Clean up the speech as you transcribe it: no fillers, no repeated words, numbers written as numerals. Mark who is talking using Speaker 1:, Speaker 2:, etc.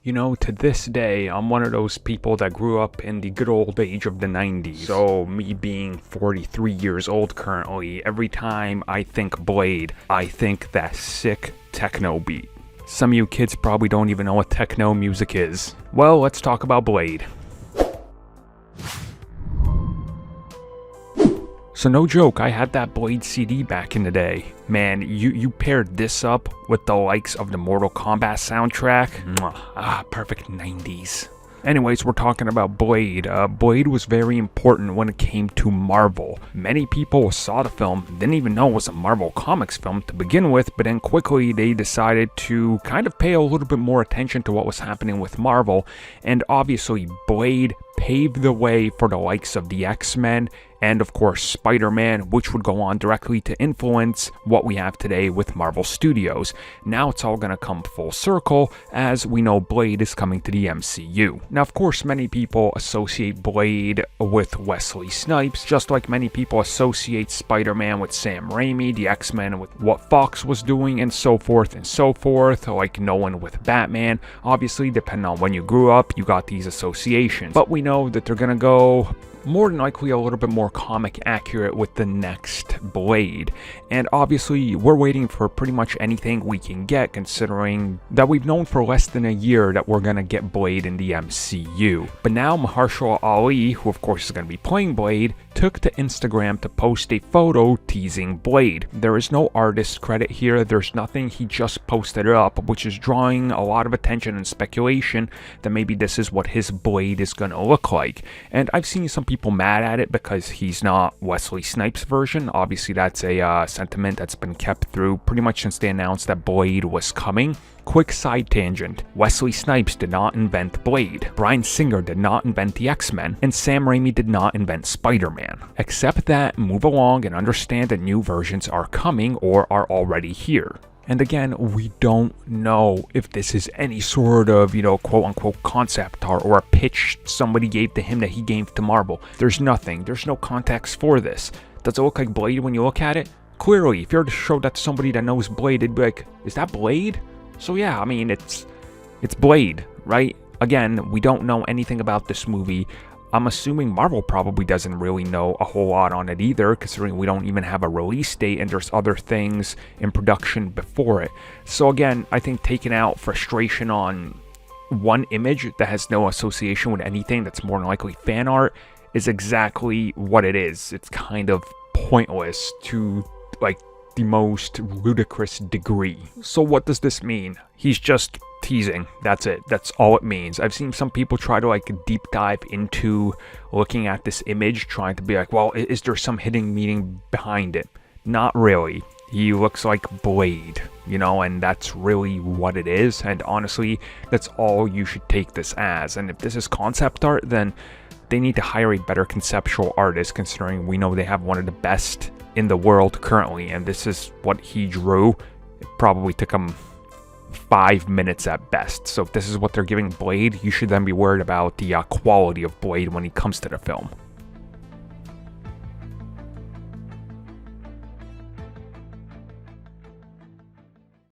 Speaker 1: You know, to this day, I'm one of those people that grew up in the good old age of the 90s. So, me being 43 years old currently, every time I think Blade, I think that sick techno beat. Some of you kids probably don't even know what techno music is. Well, let's talk about Blade. So no joke, I had that Blade CD back in the day. Man, you paired this up with the likes of the Mortal Kombat soundtrack. Perfect 90s. Anyways, we're talking about Blade. Blade was very important when it came to Marvel. Many people saw the film, didn't even know it was a Marvel Comics film to begin with, but then quickly they decided to kind of pay a little bit more attention to what was happening with Marvel, and obviously Blade paved the way for the likes of the X-Men and of course Spider-Man, which would go on directly to influence what we have today with Marvel Studios. Now it's all gonna come full circle as we know Blade is coming to the MCU. Now of course many people associate Blade with Wesley Snipes, just like many people associate Spider-Man with Sam Raimi, the X-Men with what Fox was doing, and so forth, like Nolan with Batman. Obviously, depending on when you grew up, you got these associations. But we know that they're gonna go more than likely a little bit more comic accurate with the next Blade. And obviously, we're waiting for pretty much anything we can get, considering that we've known for less than a year that we're gonna get Blade in the MCU. But now Mahershala Ali, who of course is gonna be playing Blade, took to Instagram to post a photo teasing Blade. There is no artist credit here, there's nothing, he just posted it up, which is drawing a lot of attention and speculation that maybe this is what his Blade is gonna look like. And I've seen some people mad at it because he's not Wesley Snipes' version. Obviously that's a sentiment that's been kept through pretty much since they announced that Blade was coming. Quick side tangent, Wesley Snipes did not invent Blade, Bryan Singer did not invent the X-Men, and Sam Raimi did not invent Spider-Man. Accept that, move along, and understand that new versions are coming or are already here. And again, we don't know if this is any sort of, quote-unquote concept art or a pitch somebody gave to him that he gave to Marvel. There's nothing. There's no context for this. Does it look like Blade when you look at it? Clearly, if you were to show that to somebody that knows Blade, they'd be like, is that Blade? So yeah, I mean, it's Blade, right? Again, we don't know anything about this movie. I'm assuming Marvel probably doesn't really know a whole lot on it either, considering we don't even have a release date and there's other things in production before it. So again, I think taking out frustration on one image that has no association with anything that's more than likely fan art is exactly what it is. It's kind of pointless to the most ludicrous degree. So what does this mean? He's just teasing. That's it. That's all it means. I've seen some people try to deep dive into looking at this image, trying to be like, well, is there some hidden meaning behind it? Not really. He looks like Blade, and that's really what it is. And honestly, that's all you should take this as. And if this is concept art, then they need to hire a better conceptual artist, considering we know they have one of the best in the world currently, and this is what he drew. It probably took him 5 minutes at best. So if this is what they're giving Blade, you should then be worried about the quality of Blade when he comes to the film.